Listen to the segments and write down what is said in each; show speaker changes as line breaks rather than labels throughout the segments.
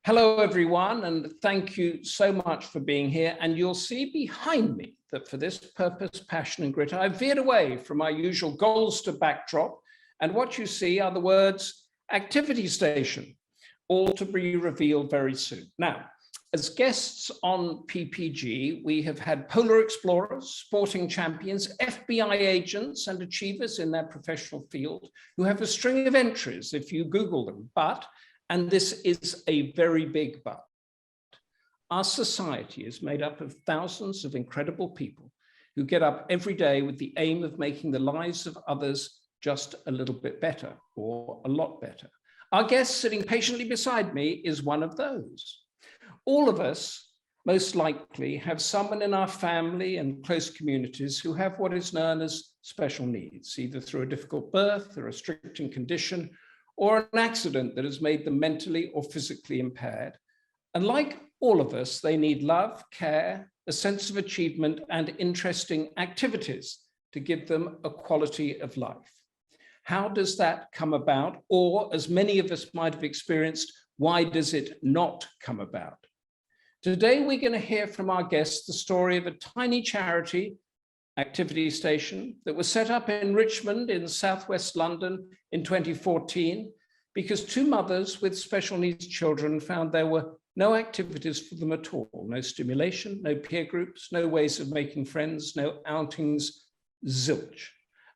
Hello, everyone, and thank you so much for being here. And you'll see behind me that for this purpose, passion, and grit, I've veered away from our usual Goldster backdrop. And what you see are the words activity station, all to be revealed very soon. Now, as guests on PPG, we have had polar explorers, sporting champions, FBI agents, and achievers in their professional field who have a string of entries if you Google them. And this is a very big but, our society is made up of thousands of incredible people who get up every day with the aim of making the lives of others just a little bit better or a lot better. Our guest sitting patiently beside me is one of those. All of us most likely have someone in our family and close communities who have what is known as special needs, either through a difficult birth, a restricting condition, or an accident that has made them mentally or physically impaired. And like all of us, they need love, care, a sense of achievement, and interesting activities to give them a quality of life. How does that come about? Or, as many of us might have experienced, why does it not come about? Today, we're going to hear from our guests the story of a tiny charity activity station that was set up in Richmond in southwest London in 2014 because two mothers with special needs children found there were no activities for them at all, no stimulation, no peer groups, no ways of making friends, no outings, zilch.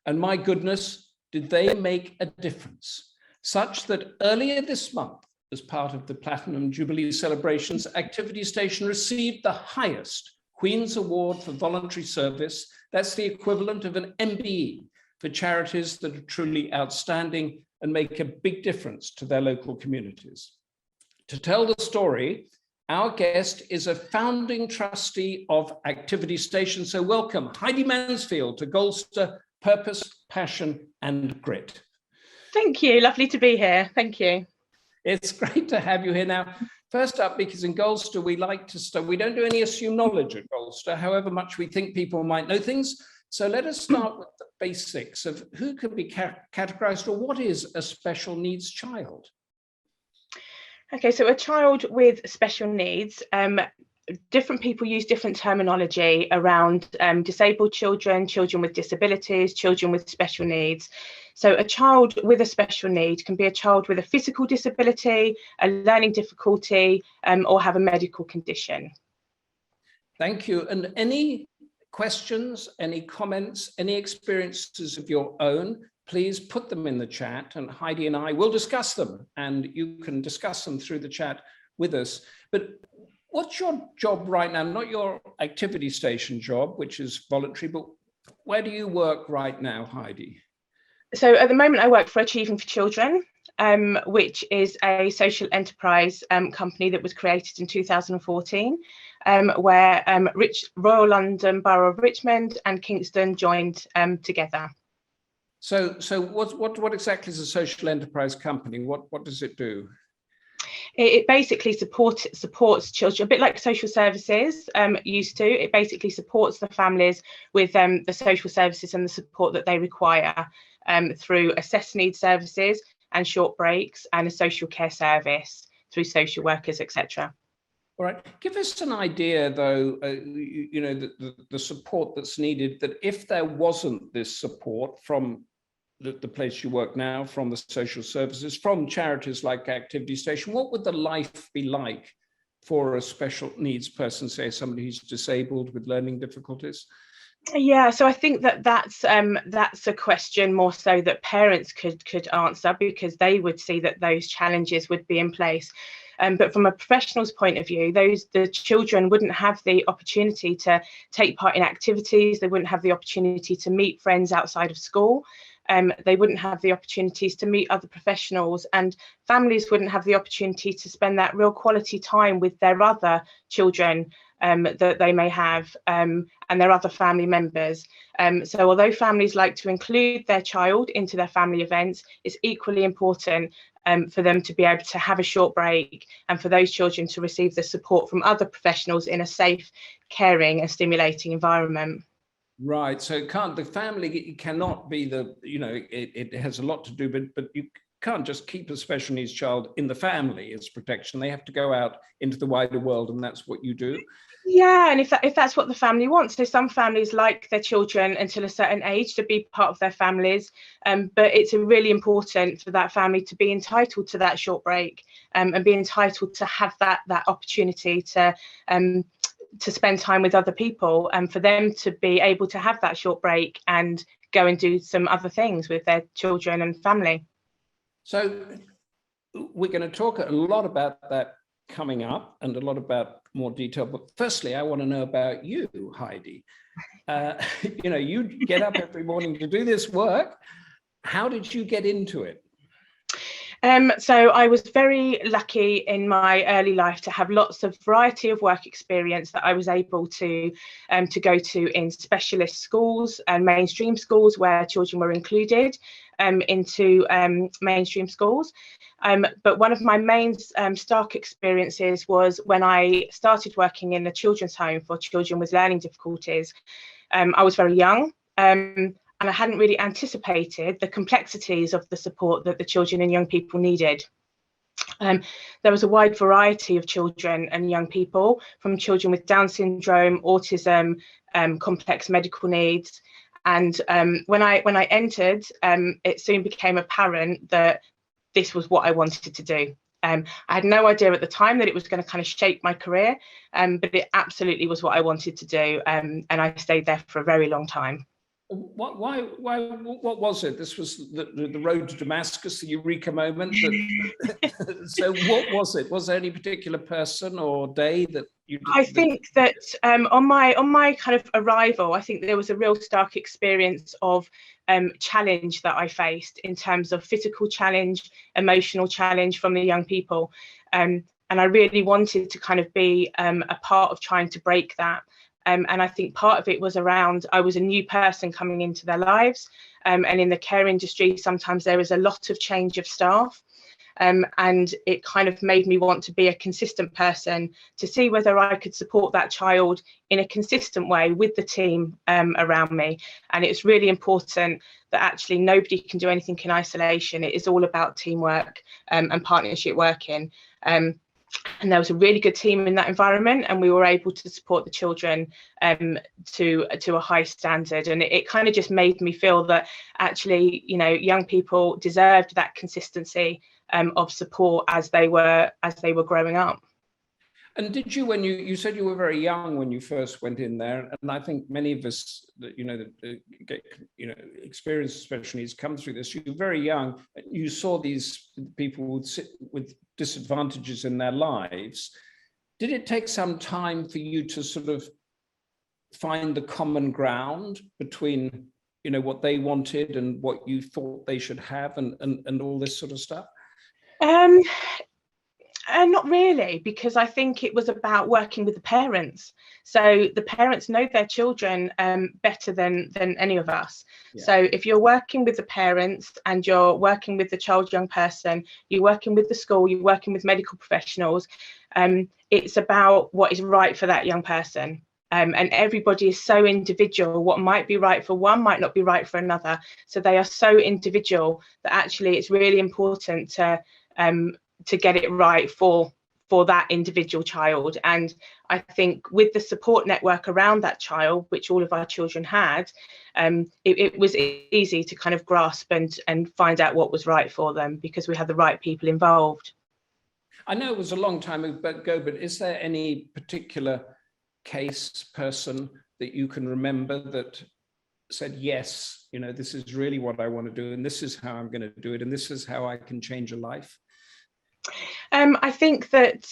And my goodness, did they make a difference? Such that earlier this month, as part of the Platinum Jubilee celebrations, Activity Station received the highest Queen's Award for Voluntary Service. That's the equivalent of an MBE for charities that are truly outstanding and make a big difference to their local communities. To tell the story, our guest is a founding trustee of Activity Station. So welcome, Heidi Mansfield, to Goldster Purpose, Passion, and Grit.
Thank you. Lovely to be here. Thank you.
It's great to have you here. Now, first up, because in Goldster, we like to start, we don't do any assumed knowledge at Goldster, however much we think people might know things. So let us start with the basics of who could be categorized, or what is a special needs child?
Okay, so a child with special needs, different people use different terminology around disabled children, children with disabilities, children with special needs. So a child with a special need can be a child with a physical disability, a learning difficulty, or have a medical condition.
Thank you. And any questions, any comments, any experiences of your own, please put them in the chat and Heidi and I will discuss them, and you can discuss them through the chat with us. But what's your job right now? Not your activity station job, which is voluntary, but where do you work right now, Heidi?
So at the moment I work for Achieving for Children, which is a social enterprise company that was created in 2014, where Royal London Borough of Richmond and Kingston joined together.
So what exactly is a social enterprise company? What does it do?
It basically supports children, a bit like social services used to. It basically supports the families with the social services and the support that they require through assessed needs services and short breaks, and a social care service through social workers, etc.
All right. Give us an idea, though, the support that's needed, that if there wasn't this support from the place you work now, from the social services, from charities like Activity Station, what would the life be like for a special needs person, say somebody who's disabled with learning difficulties?
Yeah, so I think that's a question more so that parents could answer, because they would see that those challenges would be in place. But from a professional's point of view, the children wouldn't have the opportunity to take part in activities. They wouldn't have the opportunity to meet friends outside of school. They wouldn't have the opportunities to meet other professionals, and families wouldn't have the opportunity to spend that real quality time with their other children that they may have, and their other family members. So although families like to include their child into their family events, it's equally important for them to be able to have a short break, and for those children to receive the support from other professionals in a safe, caring and stimulating environment.
Right. So the family cannot be it has a lot to do, but can't just keep a special needs child in the family as protection. They have to go out into the wider world, and that's what you do.
Yeah, and if that's what the family wants. So some families like their children until a certain age to be part of their families, but it's really important for that family to be entitled to that short break, and be entitled to have that opportunity to spend time with other people, and for them to be able to have that short break and go and do some other things with their children and family.
So we're going to talk a lot about that coming up, and a lot about more detail. But firstly, I want to know about you, Heidi. You know, you get up every morning to do this work. How did you get into it?
So I was very lucky in my early life to have lots of variety of work experience that I was able to go to in specialist schools and mainstream schools where children were included into mainstream schools. But one of my main stark experiences was when I started working in a children's home for children with learning difficulties. I was very young. And I hadn't really anticipated the complexities of the support that the children and young people needed. There was a wide variety of children and young people, from children with Down syndrome, autism, complex medical needs. And when I entered, it soon became apparent that this was what I wanted to do. I had no idea at the time that it was going to kind of shape my career, but it absolutely was what I wanted to do. And I stayed there for a very long time.
What was it? This was the road to Damascus, the eureka moment. So what was it? Was there any particular person or day that you did?
I think that on my kind of arrival, I think there was a real stark experience of challenge that I faced in terms of physical challenge, emotional challenge from the young people. And I really wanted to kind of be a part of trying to break that. And I think part of it was around, I was a new person coming into their lives. And in the care industry, sometimes there is a lot of change of staff. And it kind of made me want to be a consistent person, to see whether I could support that child in a consistent way with the team around me. And it's really important that actually nobody can do anything in isolation. It is all about teamwork and partnership working. And there was a really good team in that environment, and we were able to support the children to a high standard. And it kind of just made me feel that actually, you know, young people deserved that consistency of support as they were growing up.
And did you, when you said you were very young when you first went in there, and I think many of us that get experience special needs come through this. You were very young. You saw these people with disadvantages in their lives. Did it take some time for you to sort of find the common ground between what they wanted and what you thought they should have, and all this sort of stuff?
Not really, because I think it was about working with the parents. So the parents know their children better than any of us. Yeah. So if you're working with the parents and you're working with the child, young person, you're working with the school, you're working with medical professionals, it's about what is right for that young person. And everybody is so individual. What might be right for one might not be right for another. So they are so individual that actually it's really important to get it right for that individual child. And I think with the support network around that child, which all of our children had, it was easy to kind of grasp and find out what was right for them, because we had the right people involved.
I know it was a long time ago, but is there any particular person that you can remember that said, yes, this is really what I want to do, and this is how I'm going to do it, and this is how I can change a life?
I think that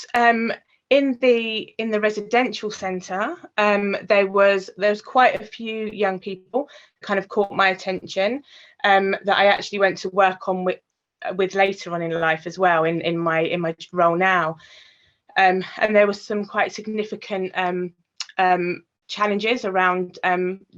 in the residential centre, there was quite a few young people kind of caught my attention that I actually went to work on with later on in life as well, in my role now, and there was some quite significant challenges around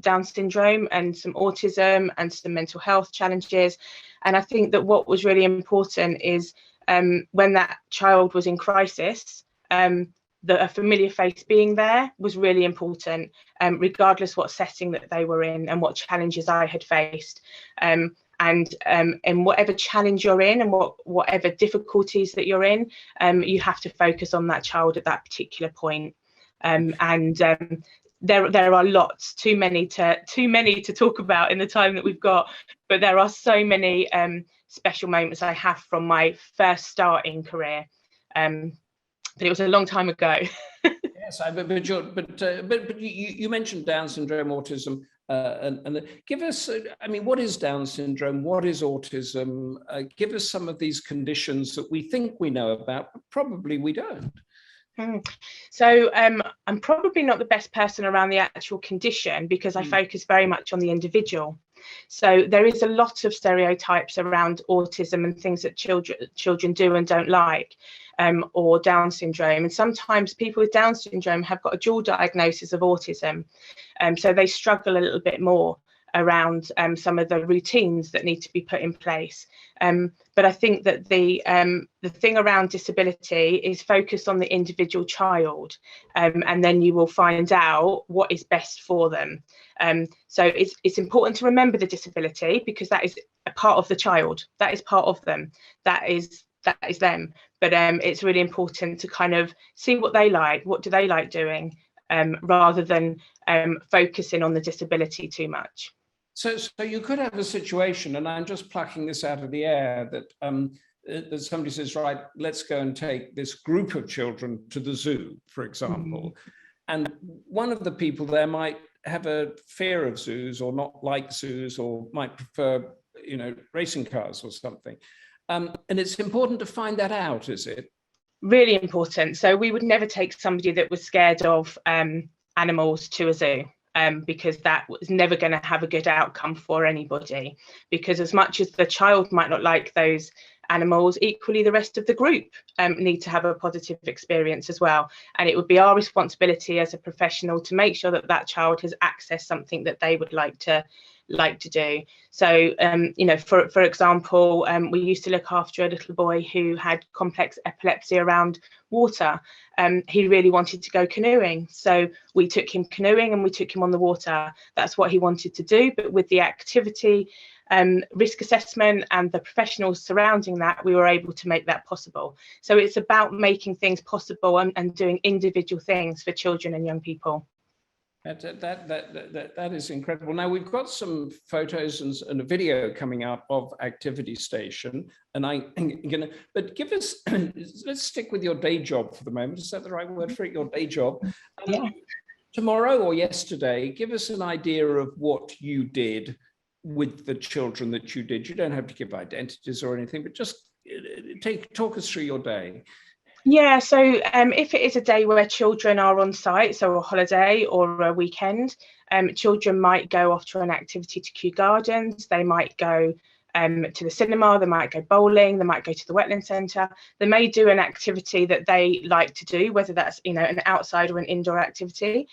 Down syndrome and some autism and some mental health challenges. And I think that what was really important is when that child was in crisis, a familiar face being there was really important, regardless what setting that they were in and what challenges I had faced. And and whatever challenge you're in and whatever difficulties that you're in, you have to focus on that child at that particular point. There are lots, too many to talk about in the time that we've got, but there are so many special moments I have from my first starting career, but it was a long time ago.
Yes, but you mentioned Down syndrome, autism, and give us, I mean, what is Down syndrome? What is autism? Give us some of these conditions that we think we know about, but probably we don't.
So I'm probably not the best person around the actual condition, because I focus very much on the individual. So there is a lot of stereotypes around autism and things that children do and don't like, or Down syndrome. And sometimes people with Down syndrome have got a dual diagnosis of autism, so they struggle a little bit more around some of the routines that need to be put in place. But I think that the thing around disability is focus on the individual child, and then you will find out what is best for them. So it's important to remember the disability, because that is a part of the child, that is part of them, that is them. But it's really important to kind of see what they like, what do they like doing, rather than focusing on the disability too much.
So you could have a situation, and I'm just plucking this out of the air, that somebody says, right, let's go and take this group of children to the zoo, for example. And one of the people there might have a fear of zoos, or not like zoos, or might prefer, racing cars or something. And it's important to find that out, is it?
Really important. So we would never take somebody that was scared of animals to a zoo. Because that was never going to have a good outcome for anybody, because as much as the child might not like those animals, equally the rest of the group need to have a positive experience as well. And it would be our responsibility as a professional to make sure that that child has accessed something that they would like to do. So for example, we used to look after a little boy who had complex epilepsy around water. He really wanted to go canoeing, so we took him canoeing and we took him on the water. That's what he wanted to do, but with the activity risk assessment and the professionals surrounding that, we were able to make that possible. So it's about making things possible and doing individual things for children and young people.
That is incredible. Now we've got some photos and a video coming up of Activity Station, and but give us, let's stick with your day job for the moment. Is that the right word for it? Your day job.
Yeah.
Tomorrow or yesterday, give us an idea of what you did with the children that you did. You don't have to give identities or anything, but just talk us through your day.
Yeah, so if it is a day where children are on site, so a holiday or a weekend, children might go off to an activity to Kew Gardens, they might go to the cinema, they might go bowling, they might go to the wetland centre. They may do an activity that they like to do, whether that's an outside or an indoor activity.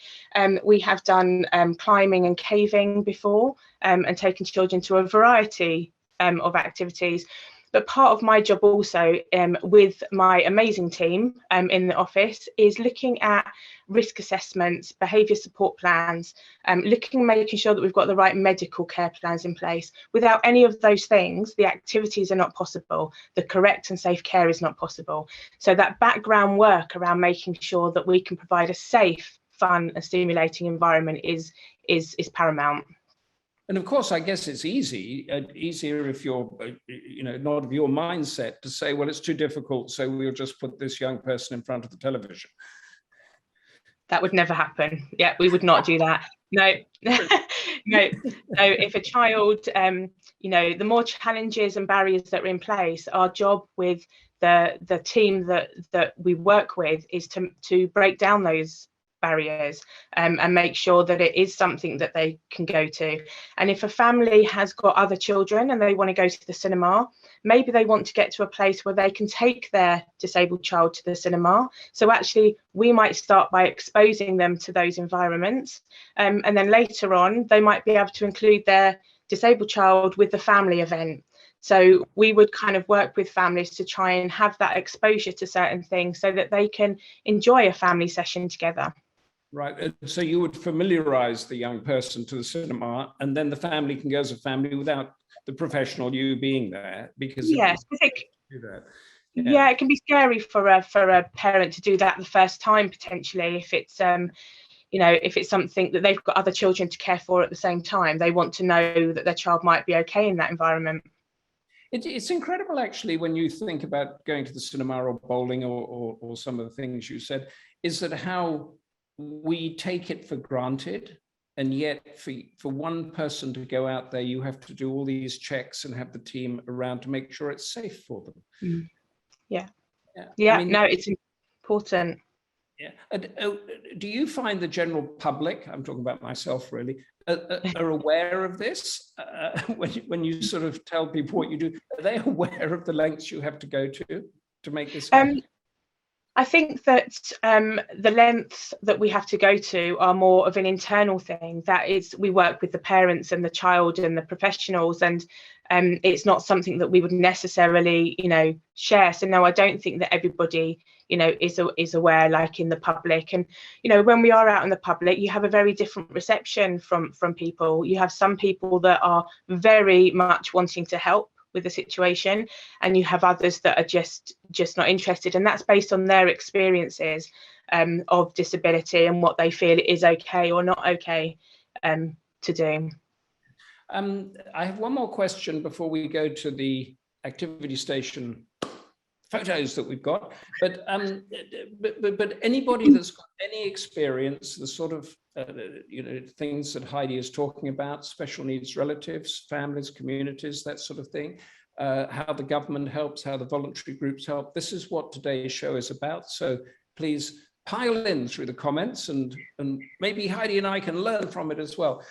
We have done climbing and caving before, and taken children to a variety of activities. But part of my job also with my amazing team in the office is looking at risk assessments, behaviour support plans, making sure that we've got the right medical care plans in place. Without any of those things, the activities are not possible. The correct and safe care is not possible. So that background work around making sure that we can provide a safe, fun and stimulating environment is paramount.
And of course, I guess it's easier if you're, not of your mindset to say, well, it's too difficult, so we'll just put this young person in front of the television.
That would never happen. Yeah, we would not do that. No, no. If a child, the more challenges and barriers that are in place, our job with the team that we work with is to break down those barriers and make sure that it is something that they can go to. And if a family has got other children and they want to go to the cinema, maybe they want to get to a place where they can take their disabled child to the cinema. So actually we might start by exposing them to those environments, and then later on they might be able to include their disabled child with the family event. So we would kind of work with families to try and have that exposure to certain things so that they can enjoy a family session together.
Right. So you would familiarize the young person to the cinema, and then the family can go as a family without the professional, you being there, because
yes, I think
do that.
Yeah, it can be scary for a parent to do that the first time, potentially, if it's if it's something that they've got other children to care for at the same time. They want to know that their child might be okay in that environment.
It's incredible, actually, when you think about going to the cinema or bowling or some of the things you said, is that how we take it for granted. And yet for one person to go out there, you have to do all these checks and have the team around to make sure it's safe for them.
Mm. Yeah. I mean, no, it's important.
Yeah. Do you find the general public, I'm talking about myself really, are aware of this? When you sort of tell people what you do, are they aware of the lengths you have to go to make this happen?
I think that the lengths that we have to go to are more of an internal thing. That is, we work with the parents and the child and the professionals, and it's not something that we would necessarily, share. So no, I don't think that everybody, is aware, like in the public. And when we are out in the public, you have a very different reception from people. You have some people that are very much wanting to help with the situation, and you have others that are just not interested, and that's based on their experiences of disability and what they feel is okay or not okay to do.
I have one more question before we go to the activity station photos that we've got, but anybody that's got any experience, the sort of things that Heidi is talking about, special needs relatives, families, communities, that sort of thing, how the government helps, how the voluntary groups help. This is what today's show is about. So please pile in through the comments, and maybe Heidi and I can learn from it as well.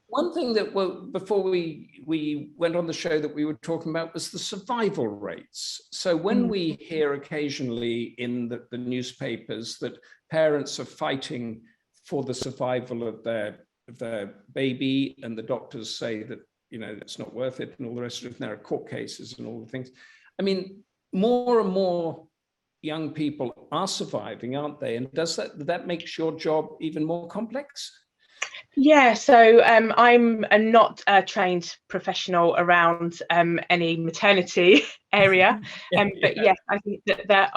One thing that, before we went on the show, that we were talking about was the survival rates. So when we hear occasionally in the newspapers that parents are fighting for the survival of their baby, and the doctors say that it's not worth it and all the rest of it, and there are court cases and all the things. I mean, more and more young people are surviving, aren't they? And does that makes your job even more complex?
Yeah, so I'm not a trained professional around any maternity area, but yes, I think that there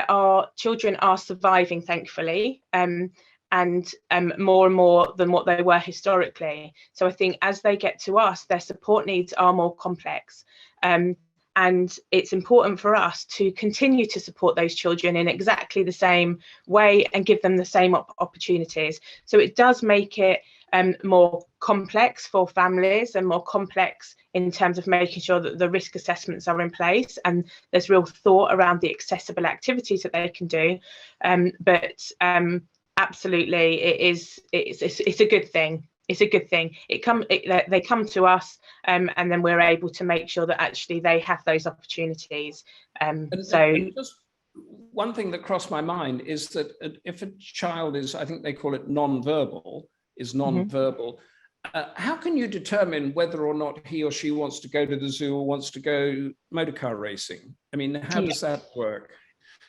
are children are surviving, thankfully, and more and more than what they were historically. So I think as they get to us, their support needs are more complex. And it's important for us to continue to support those children in exactly the same way and give them the same opportunities. So it does make it more complex for families, and more complex in terms of making sure that the risk assessments are in place and there's real thought around the accessible activities that they can do. But absolutely, it's a good thing. It's a good thing. They come to us, and then we're able to make sure that actually they have those opportunities. And
just one thing that crossed my mind is that if a child is, I think they call it non-verbal, how can you determine whether or not he or she wants to go to the zoo or wants to go motorcar racing? I mean, how does that work?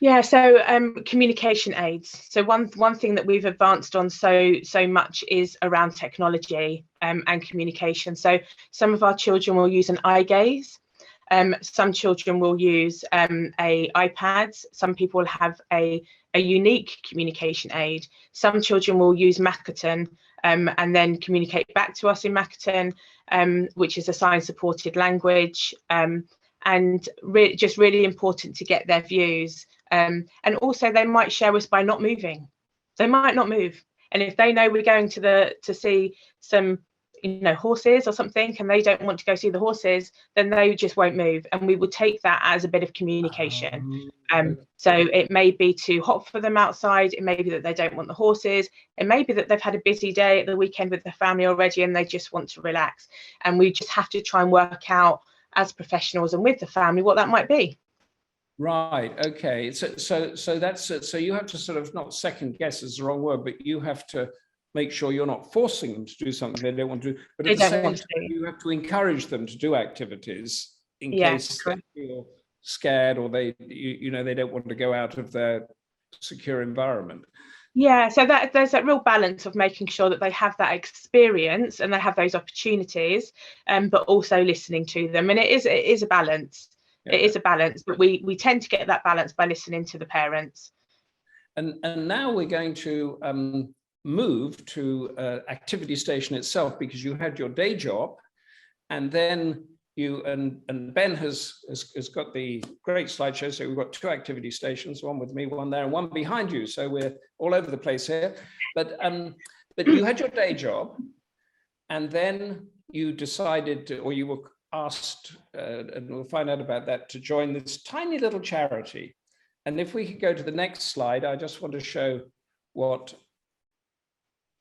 Yeah, so communication aids. So one thing that we've advanced on so much is around technology and communication. So some of our children will use an eye gaze. Some children will use a iPad. Some people will have a unique communication aid. Some children will use Makaton and then communicate back to us in Makaton, which is a sign-supported language. And just really important to get their views. And also they might share us by not moving. They might not move. And if they know we're going to see some horses or something, and they don't want to go see the horses, then they just won't move. And we would take that as a bit of communication. So it may be too hot for them outside. It may be that they don't want the horses. It may be that they've had a busy day at the weekend with their family already and they just want to relax. And we just have to try and work out as professionals and with the family what that might be.
Right. Okay. So that's it. So you have to sort of, not second guess is the wrong word, but you have to make sure you're not forcing them to do something they don't want to do. But at the same time, you have to encourage them to do activities in case they feel scared or they don't want to go out of their secure environment.
Yeah, so that there's a real balance of making sure that they have that experience and they have those opportunities, but also listening to them. And it is a balance. Yeah. It is a balance, but we tend to get that balance by listening to the parents.
And now we're going to move to activity station itself, because you had your day job, and then you and Ben has got the great slideshow. So we've got 2 activity stations, one with me, one there, and one behind you. So we're all over the place here. But you had your day job, and then you decided to, or you were asked, and we'll find out about that, to join this tiny little charity. And if we could go to the next slide, I just want to show what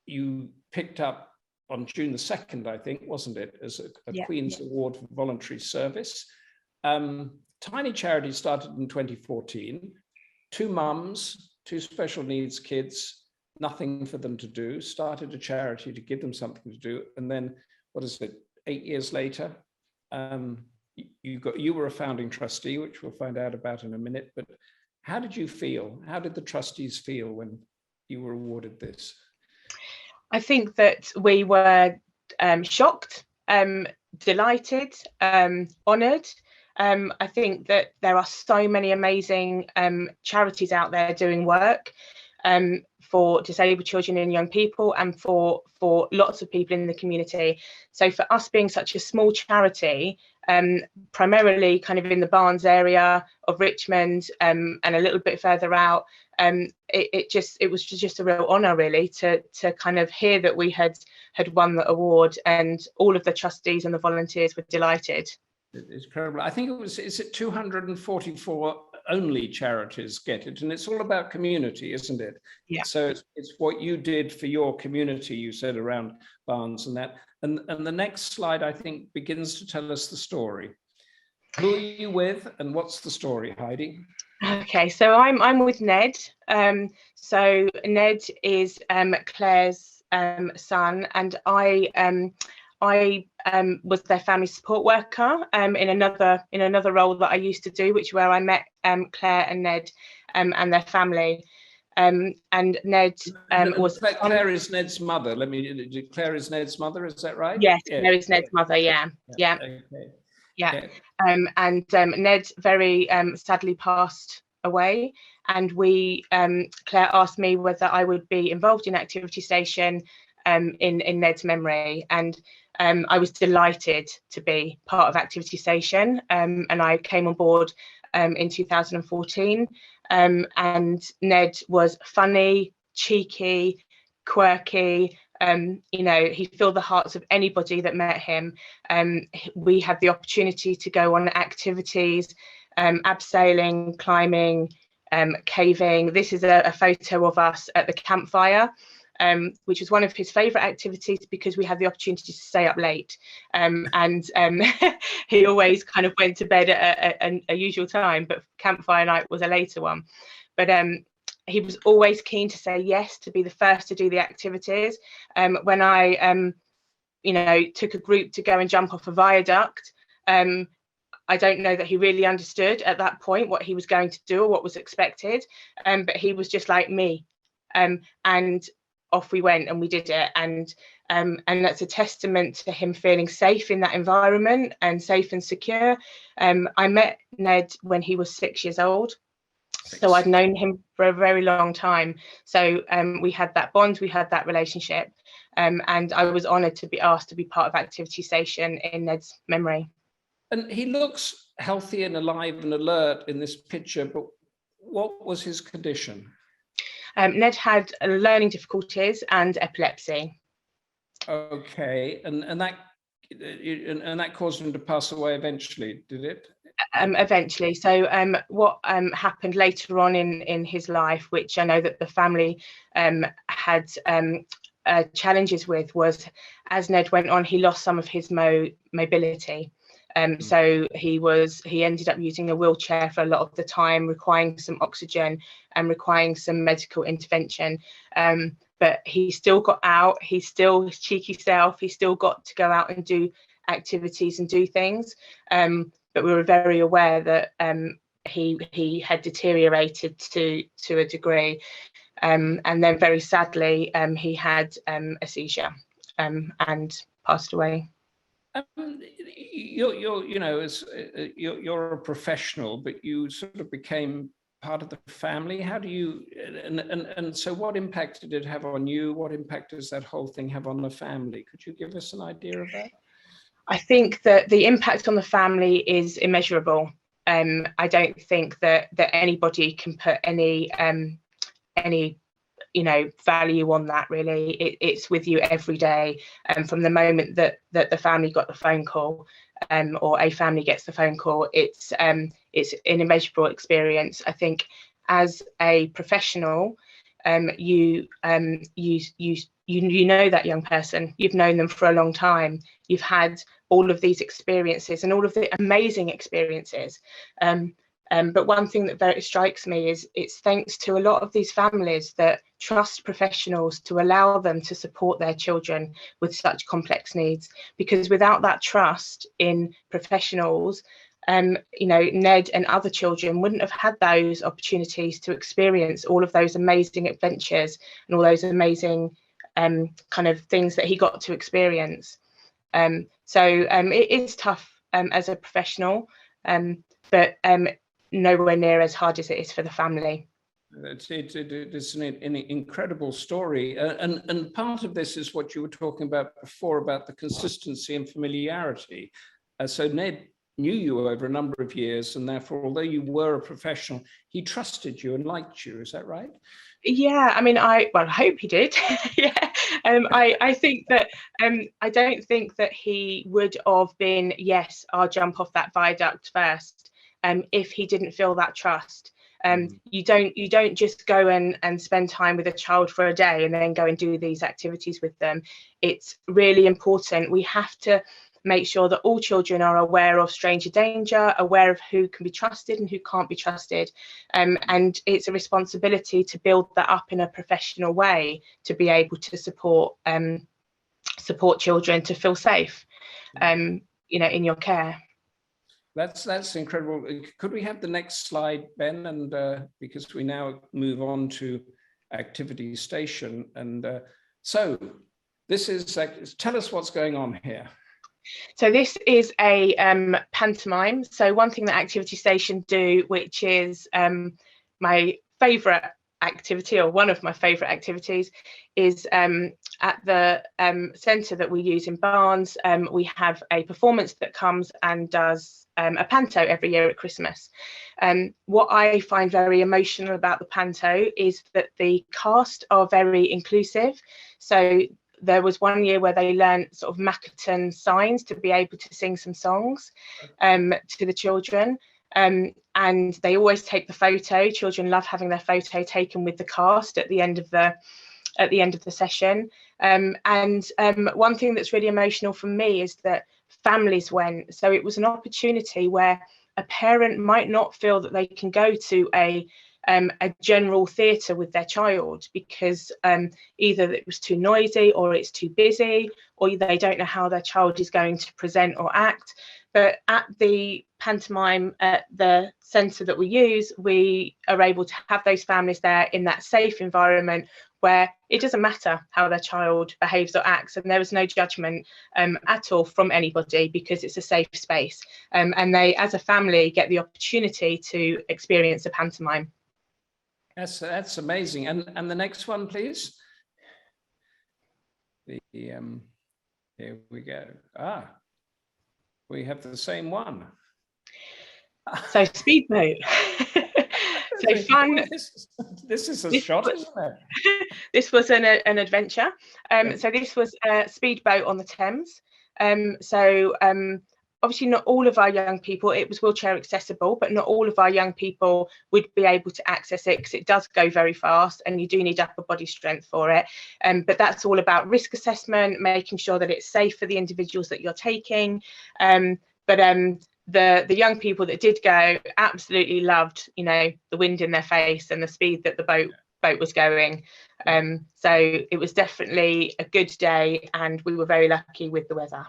you picked up on June the 2nd, I think, wasn't it, as a Queen's Award for Voluntary Service. Tiny charity started in 2014. 2 mums, 2 special needs kids, nothing for them to do, started a charity to give them something to do. And then, what is it, 8 years later, you were a founding trustee, which we'll find out about in a minute. But how did you feel? How did the trustees feel when you were awarded this?
I think that we were shocked, delighted, honoured. I think that there are so many amazing charities out there doing work for disabled children and young people, and for lots of people in the community. So for us being such a small charity, primarily kind of in the Barnes area of Richmond, and a little bit further out, it was just a real honour, really, to kind of hear that we had won the award, and all of the trustees and the volunteers were delighted.
It's incredible. I think is it 244 only charities get it, and it's all about community, isn't it?
Yeah.
So it's what you did for your community, you said, around Barnes and that. And the next slide, I think, begins to tell us the story. Who are you with, and what's the story, Heidi?
Okay, so I'm with Ned. So Ned is Claire's son, and I was their family support worker in another role that I used to do, where I met Claire and Ned and their family. And Ned was
Claire is Ned's mother. Claire is Ned's mother, is that right?
Yes, yeah. Claire is Ned's mother. Yeah. Okay. Yeah. And Ned very sadly passed away, and Claire asked me whether I would be involved in Activity Station in Ned's memory, and I was delighted to be part of Activity Station, and I came on board in 2014, and Ned was funny, cheeky, quirky. He filled the hearts of anybody that met him. We had the opportunity to go on activities, abseiling, climbing, caving. This is a photo of us at the campfire, which was one of his favourite activities, because we had the opportunity to stay up late, and he always kind of went to bed at a usual time, but campfire night was a later one. But he was always keen to say yes, to be the first to do the activities. When I took a group to go and jump off a viaduct, I don't know that he really understood at that point what he was going to do or what was expected, but he was just like me, and off we went and we did it. And that's a testament to him feeling safe in that environment, and safe and secure. I met Ned when he was 6 years old, so I'd known him for a very long time. So we had that bond, we had that relationship, and I was honoured to be asked to be part of Activity Station in Ned's memory.
And he looks healthy and alive and alert in this picture, but what was his condition?
Ned had learning difficulties and epilepsy.
Okay, and that caused him to pass away eventually, did it?
Eventually. So what happened later on in his life, which I know that the family had challenges with, was as Ned went on, he lost some of his mobility. So he ended up using a wheelchair for a lot of the time, requiring some oxygen and requiring some medical intervention. But he still got out, he's still his cheeky self, he still got to go out and do activities and do things. But we were very aware that he had deteriorated to a degree. And then very sadly, he had a seizure and passed away.
You're a professional, but you sort of became part of the family. How do you, and so what impact did it have on you? What impact does that whole thing have on the family? Could you give us an idea of that?
I think that the impact on the family is immeasurable. I don't think that anybody can put any value on that, really. It's with you every day, from the moment that the family got the phone call, or a family gets the phone call. It's an immeasurable experience. I think as a professional, you know that young person. You've known them for a long time. You've had all of these experiences and all of the amazing experiences. But one thing that very strikes me is it's thanks to a lot of these families that trust professionals to allow them to support their children with such complex needs. Because without that trust in professionals, Ned and other children wouldn't have had those opportunities to experience all of those amazing adventures and all those amazing kind of things that he got to experience. So it is tough as a professional, but nowhere near as hard as it is for the family.
It's an incredible story, and part of this is what you were talking about before, about the consistency and familiarity. So Ned knew you over a number of years, and therefore, although you were a professional, he trusted you and liked you. Is that right?
Yeah, I mean, I hope he did. Yeah, I think that I don't think that he would have been, yes, I'll jump off that viaduct first, if he didn't feel that trust. You don't just go and spend time with a child for a day and then go and do these activities with them. It's really important. We have to make sure that all children are aware of stranger danger, aware of who can be trusted and who can't be trusted. And it's a responsibility to build that up in a professional way to be able to support children to feel safe, in your care.
That's incredible. Could we have the next slide, Ben? And because we now move on to activity station. And so this is, tell us what's going on here.
So this is a pantomime. So one thing that Activity Station do, which is my favourite activity, or one of my favourite activities, is at the centre that we use in Barnes. We have a performance that comes and does a panto every year at Christmas. What I find very emotional about the panto is that the cast are very inclusive. So there was one year where they learned sort of Makaton signs to be able to sing some songs to the children. And they always take the photo. Children love having their photo taken with the cast at the end of the session. And one thing that's really emotional for me is that families went. So it was an opportunity where a parent might not feel that they can go to a general theatre with their child because either it was too noisy or it's too busy, or they don't know how their child is going to present or act. But at the pantomime at the centre that we use, we are able to have those families there in that safe environment where it doesn't matter how their child behaves or acts, and there is no judgment at all from anybody because it's a safe space. And they, as a family, get the opportunity to experience a pantomime.
That's amazing. And the next one, please. Here we go. We have the same one.
So speedboat. So fun.
This is a shot, isn't it?
This was an adventure. So this was a speedboat on the Thames. Obviously not all of our young people, it was wheelchair accessible, but not all of our young people would be able to access it because it does go very fast and you do need upper body strength for it. But that's all about risk assessment, making sure that it's safe for the individuals that you're taking. The young people that did go absolutely loved, the wind in their face and the speed that the boat was going. So it was definitely a good day and we were very lucky with the weather.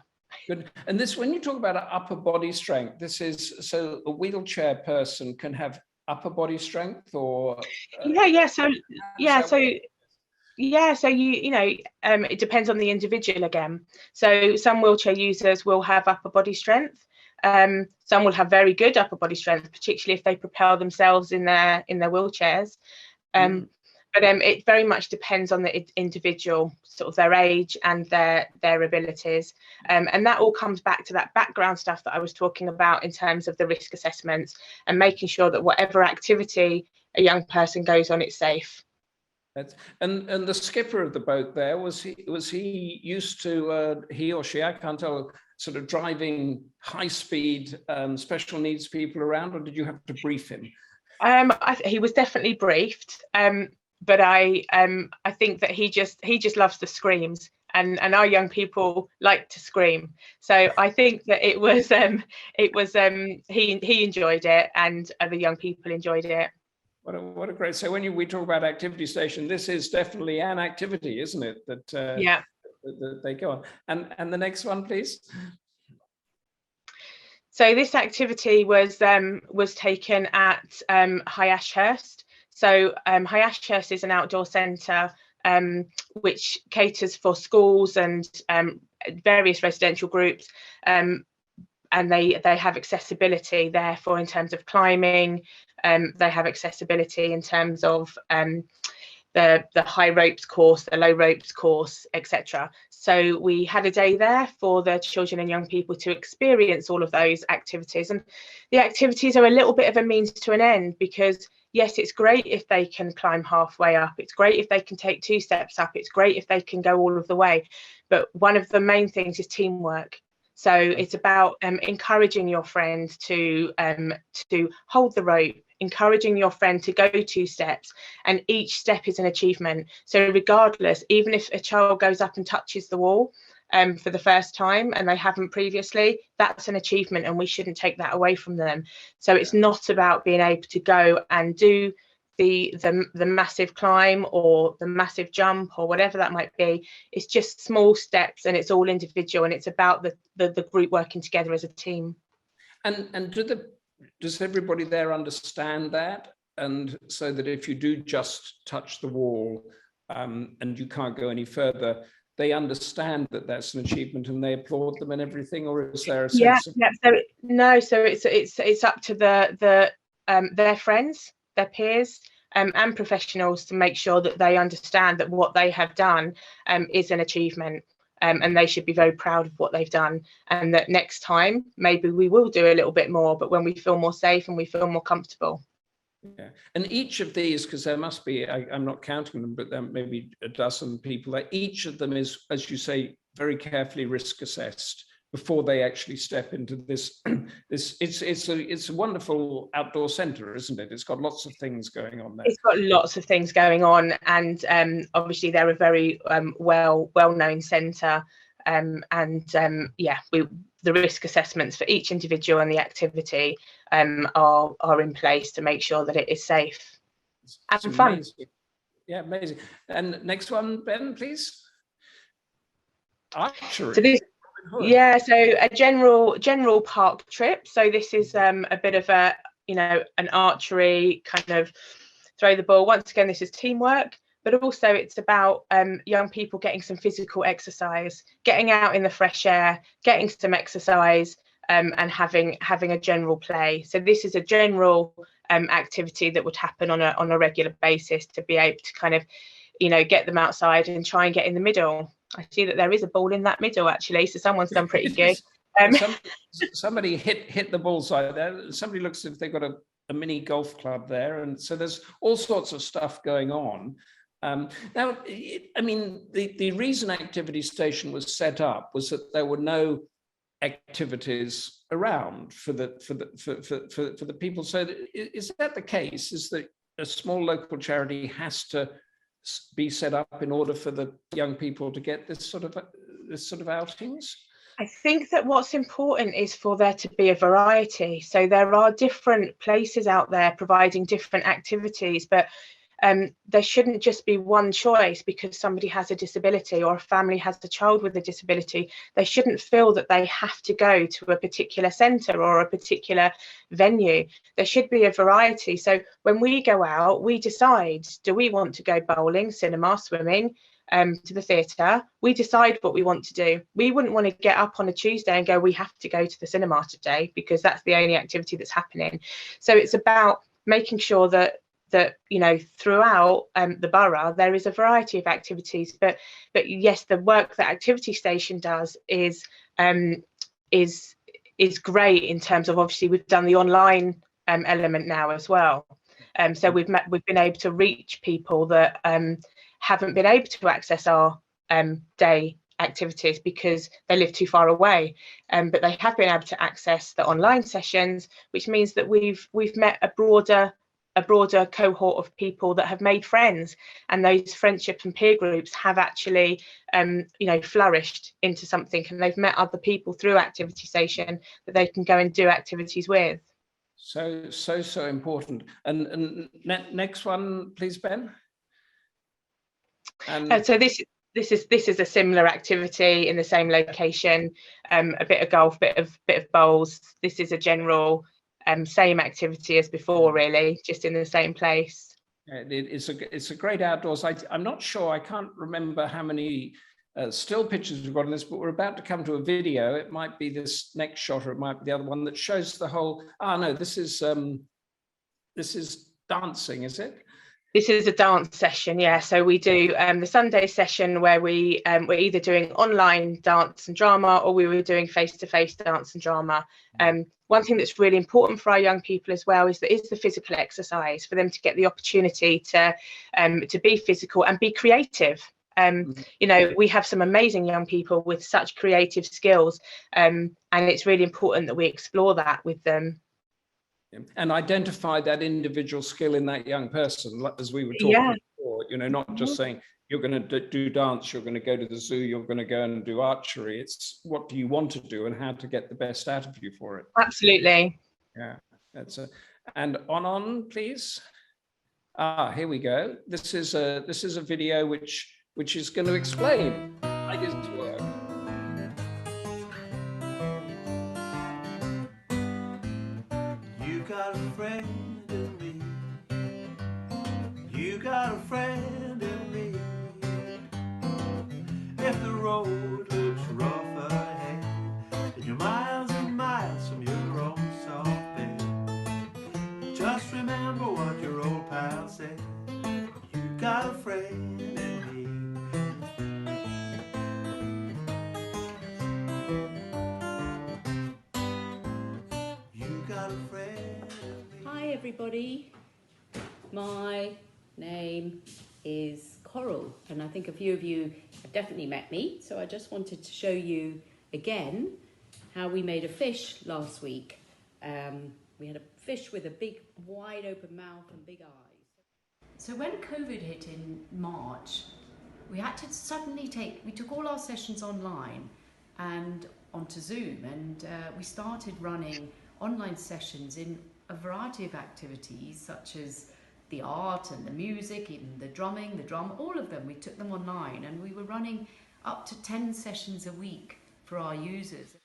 Good. And this, when you talk about upper body strength, this is so a wheelchair person can have upper body strength, or
it depends on the individual again. So some wheelchair users will have upper body strength. Some will have very good upper body strength, particularly if they propel themselves in their wheelchairs. But it very much depends on the individual, sort of their age and their abilities. And that all comes back to that background stuff that I was talking about in terms of the risk assessments and making sure that whatever activity a young person goes on, it's safe.
And the skipper of the boat there, was he used to, he or she, I can't tell, sort of driving high speed special needs people around, or did you have to brief him?
He was definitely briefed, but I think that he just loves the screams, and our young people like to scream. So I think that he enjoyed it, and other young people enjoyed it.
What a great. So when we talk about activity station, this is definitely an activity, isn't it? That that they go on. And the next one, please.
So this activity was taken at High Ashurst. So High Ashurst is an outdoor centre which caters for schools and various residential groups, and they have accessibility, therefore, in terms of climbing. They have accessibility in terms of the high ropes course, the low ropes course, etc. So we had a day there for the children and young people to experience all of those activities. And the activities are a little bit of a means to an end, because yes, it's great if they can climb halfway up. It's great if they can take 2 steps up. It's great if they can go all of the way. But one of the main things is teamwork. So it's about encouraging your friend to hold the rope, encouraging your friend to go 2 steps, and each step is an achievement. So regardless, even if a child goes up and touches the wall for the first time and they haven't previously, that's an achievement, and we shouldn't take that away from them. So it's not about being able to go and do the massive climb or the massive jump or whatever that might be. It's just small steps, and it's all individual, and it's about the group working together as a team.
And does everybody there understand that? And so that if you do just touch the wall and you can't go any further, they understand that that's an achievement and they applaud them and everything? Or is there a sense of...
So it's up to their friends, their peers, and professionals to make sure that they understand that what they have done is an achievement, and they should be very proud of what they've done, and that next time maybe we will do a little bit more, but when we feel more safe and we feel more comfortable.
Yeah, and each of these, because there must be, I'm not counting them, but there may be a dozen people, each of them is, as you say, very carefully risk assessed before they actually step into this. It's a wonderful outdoor centre, isn't it? It's got lots of things going on there.
It's got lots of things going on, and obviously they're a very well-known centre, the risk assessments for each individual and the activity are in place to make sure that it is safe and fun.
Amazing. Yeah, amazing. And next one, Ben, please. Archery.
So a general park trip. So this is a bit of an archery kind of throw the ball. Once again, this is teamwork, but also it's about young people getting some physical exercise, getting out in the fresh air, getting some exercise, and having a general play. So this is a general activity that would happen on a regular basis to be able to kind of, get them outside and try and get in the middle. I see that there is a ball in that middle, actually, so someone's done pretty good.
Somebody hit the bullseye there. Somebody looks as if they've got a mini golf club there, and so there's all sorts of stuff going on. Now, I mean, the reason activity station was set up was that there were no activities around for the people. So is that the case? Is that a small local charity has to be set up in order for the young people to get this sort of outings?
I think that what's important is for there to be a variety. So there are different places out there providing different activities, but there shouldn't just be one choice because somebody has a disability or a family has a child with a disability. They shouldn't feel that they have to go to a particular centre or a particular venue. There should be a variety. So when we go out, we decide, do we want to go bowling, cinema, swimming, to the theatre? We decide what we want to do. We wouldn't want to get up on a Tuesday and go, we have to go to the cinema today because that's the only activity that's happening. So it's about making sure that you know, throughout the borough there is a variety of activities, but yes, the work that Activity Station does is great in terms of, obviously we've done the online element now as well, so we've been able to reach people that haven't been able to access our day activities because they live too far away, but they have been able to access the online sessions, which means that we've met a broader cohort of people that have made friends, and those friendships and peer groups have actually you know, flourished into something, and they've met other people through Activity Station that they can go and do activities with.
So important. And next one please, Ben. And
so this is a similar activity in the same location, a bit of golf, bit of bowls. This is a general same activity as before, really, just in the same place.
It's a great outdoors. I'm not sure, I can't remember how many still pictures we've got on this, but we're about to come to a video. It might be this next shot, or it might be the other one that shows the whole. No, this is dancing, is it?
This is a dance session, yeah. So we do the Sunday session where we're either doing online dance and drama, or we were doing face-to-face dance and drama. One thing that's really important for our young people as well is the physical exercise, for them to get the opportunity to be physical and be creative. You know, we have some amazing young people with such creative skills, and it's really important that we explore that with them.
And identify that individual skill in that young person, as we were talking before, you know, not just saying you're going to do dance, you're going to go to the zoo, you're going to go and do archery. It's what do you want to do and how to get the best out of you for it.
Absolutely.
Yeah, that's and on please. Here we go. This is a video which is going to explain Heidi's work.
You got a friend in me. You got a friend in me. If the road looks rough ahead, and you're miles and miles from your own soft bed, just remember what your old pal said. You got a friend in me. You got a friend in me.
Hi everybody, my name is Coral, and I think a few of you have definitely met me, so I just wanted to show you again how we made a fish last week. We had a fish with a big wide open mouth and big eyes. So when COVID hit in March, we had to suddenly we took all our sessions online and onto Zoom, and we started running online sessions in a variety of activities such as the art and the music, even the drumming, the drum, all of them. We took them online, and we were running up to 10 sessions a week for our users.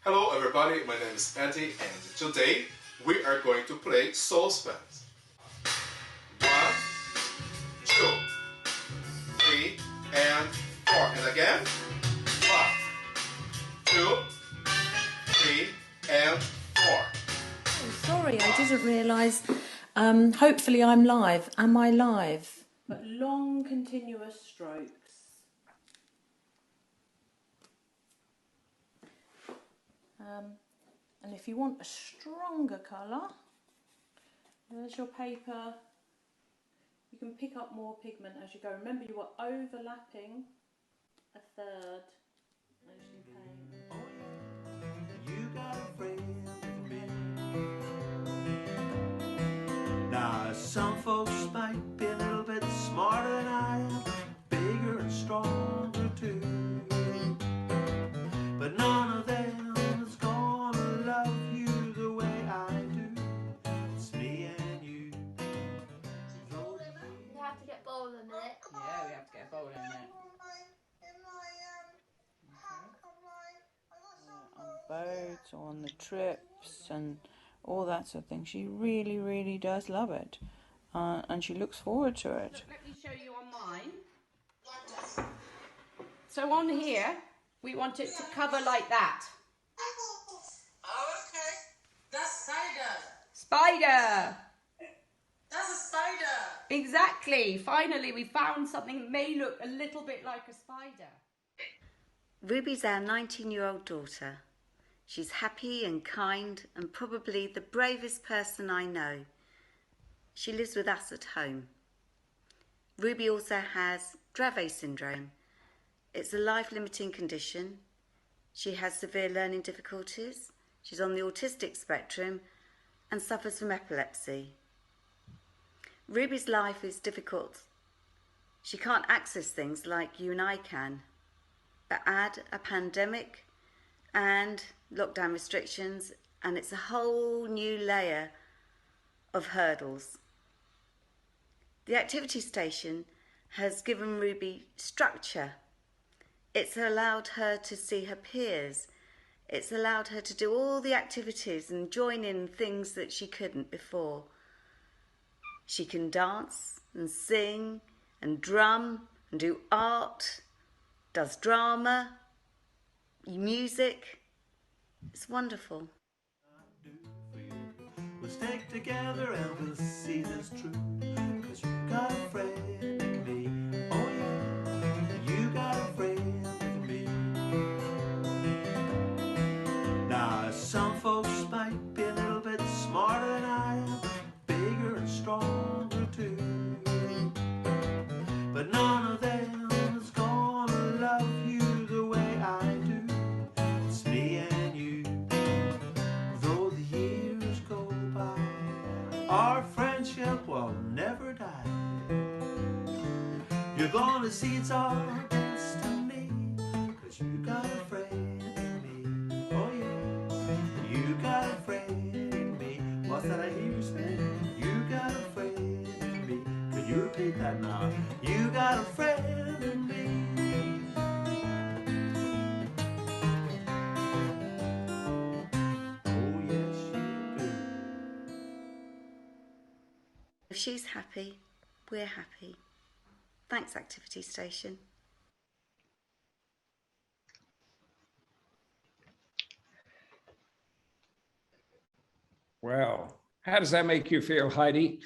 Hello everybody, my name is Heidi, and today we are going to play Soul Spans. 1, 2, 3, and 4. And again. 1, 2, 3, and 4.
Oh, sorry, I didn't realise. Hopefully I'm live. Am I live? But long continuous strokes. And if you want a stronger colour, there's your paper. You can pick up more pigment as you go. Remember, you are overlapping a third as you paint.
You got a friend in me. Now some folks might be a little bit smarter than I am, bigger and stronger too, but none of them is gonna love you the way I do. It's me and you.
or on the trips and all that sort of thing. She really, really does love it, and she looks forward to it.
Look, let me show you on mine. So on here, we want it to cover like that.
Oh, okay. That's spider.
Spider!
That's a spider.
Exactly. Finally, we found something that may look a little bit like a spider.
Ruby's our 19-year-old daughter. She's happy and kind and probably the bravest person I know. She lives with us at home. Ruby also has Dravet syndrome. It's a life-limiting condition. She has severe learning difficulties. She's on the autistic spectrum and suffers from epilepsy. Ruby's life is difficult. She can't access things like you and I can. But add a pandemic and lockdown restrictions, and it's a whole new layer of hurdles. The activity station has given Ruby structure. It's allowed her to see her peers. It's allowed her to do all the activities and join in things that she couldn't before. She can dance and sing and drum and do art, does drama, music. It's wonderful.
We'll stick together and we'll see this true. 'Cause you got a friend in me. Oh yeah, you got a friend in me. Now some folks might be a little bit smarter than I am, bigger and stronger too. But none of them is gonna love you the way I do. It's me and you. Though the years go by, our friendship will never die. You're gonna see it's all destiny, 'cause you got a friend in me. Oh yeah, you got a friend in me. What's that I hear you say? You got a friend in me. Can you repeat that now? You got a friend in me. Oh yes you do.
If she's happy, we're happy. Thanks, Activity Station.
Well, how does that make you feel, Heidi?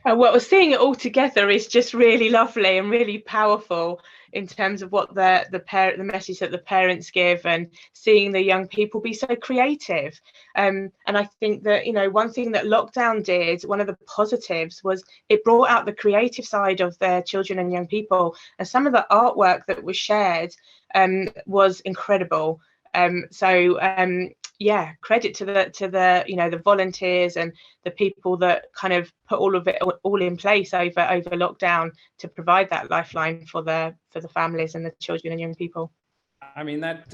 Well, seeing it all together is just really lovely and really powerful in terms of what the message that the parents give, and seeing the young people be so creative. And I think that, you know, one thing that lockdown did, one of the positives, was it brought out the creative side of their children and young people. And some of the artwork that was shared was incredible. Yeah, credit to the you know, the volunteers and the people that kind of put all of it all in place over lockdown to provide that lifeline for the families and the children and young people.
I mean, that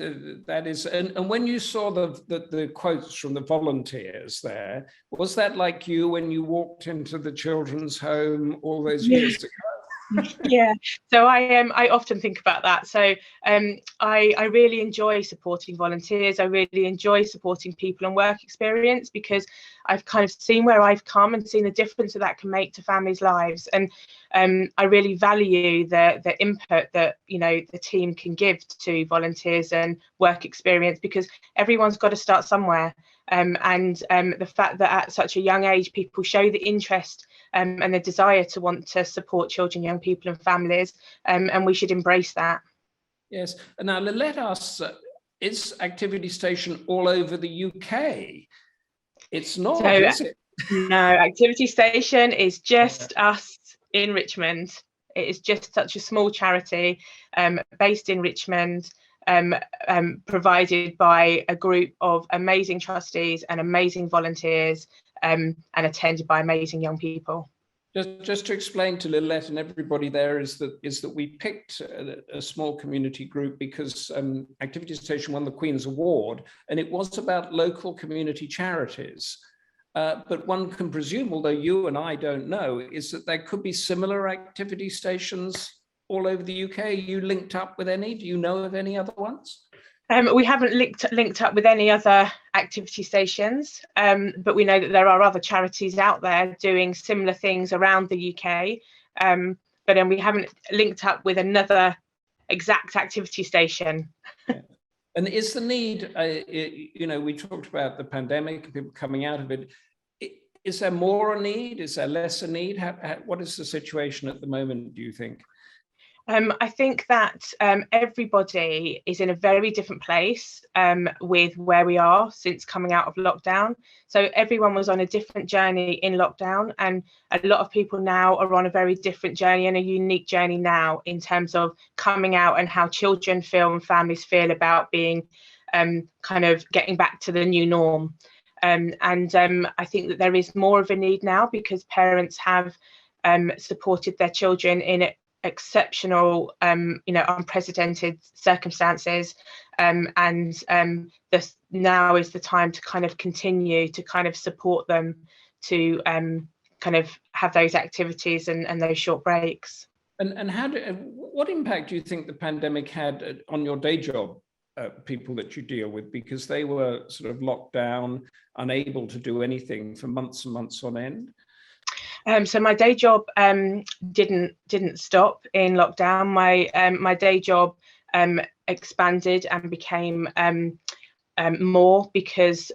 is, and when you saw the quotes from the volunteers there, was that like you when you walked into the children's home all those years ago?
Yeah, so I often think about that. So I really enjoy supporting volunteers. I really enjoy supporting people and work experience, because I've kind of seen where I've come and seen the difference that can make to families' lives. And I really value the input that, you know, the team can give to volunteers and work experience, because everyone's got to start somewhere. And the fact that at such a young age people show the interest and the desire to want to support children, young people and families, and we should embrace that.
Yes, and now let us, is Activity Station all over the UK? It's not,
so,
is it?
No, Activity Station is just us in Richmond. It is just such a small charity based in Richmond, provided by a group of amazing trustees and amazing volunteers, and attended by amazing young people.
Just to explain to Lilette and everybody there is that we picked a small community group because Activity Station won the Queen's Award, and it was about local community charities. But one can presume, although you and I don't know, is that there could be similar activity stations all over the UK. Are you linked up with any? Do you know of any other ones?
We haven't linked up with any other activity stations, but we know that there are other charities out there doing similar things around the UK. But then we haven't linked up with another exact activity station.
Yeah. And is the need, you know, we talked about the pandemic and people coming out of it. Is there more a need? Is there less a need? What is the situation at the moment, do you think?
I think that everybody is in a very different place with where we are since coming out of lockdown. So everyone was on a different journey in lockdown, and a lot of people now are on a very different journey and a unique journey now in terms of coming out and how children feel and families feel about being kind of getting back to the new norm. I think that there is more of a need now because parents have supported their children in exceptional, you know, unprecedented circumstances, this now is the time to kind of continue to kind of support them to kind of have those activities and those short breaks.
And what impact do you think the pandemic had on your day job, people that you deal with, because they were sort of locked down, unable to do anything for months and months on end?
So my day job didn't stop in lockdown. My day job expanded and became more because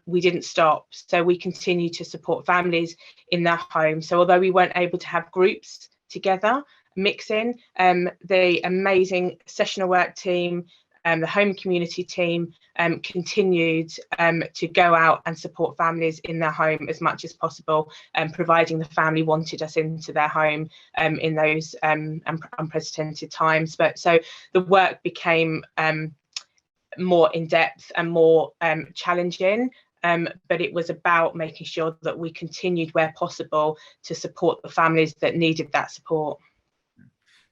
we didn't stop. So we continue to support families in their home. So although we weren't able to have groups together mixing, the amazing sessional work team, the home community team continued to go out and support families in their home as much as possible, providing the family wanted us into their home in those unprecedented times. But so the work became more in depth and more challenging, but it was about making sure that we continued where possible to support the families that needed that support.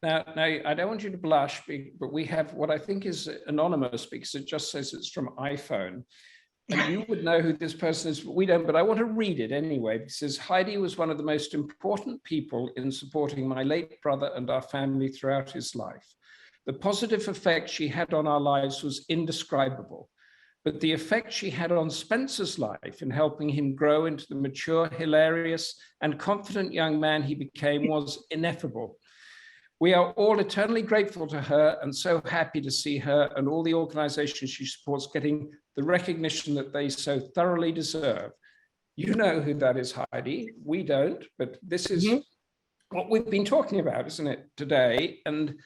Now, I don't want you to blush, but we have what I think is anonymous because it just says it's from iPhone. And you would know who this person is, but we don't, but I want to read it anyway. It says, Heidi was one of the most important people in supporting my late brother and our family throughout his life. The positive effect she had on our lives was indescribable, but the effect she had on Spencer's life in helping him grow into the mature, hilarious, and confident young man he became was ineffable. We are all eternally grateful to her and so happy to see her and all the organizations she supports getting the recognition that they so thoroughly deserve. You know who that is, Heidi. We don't, but this is what we've been talking about, isn't it, today? And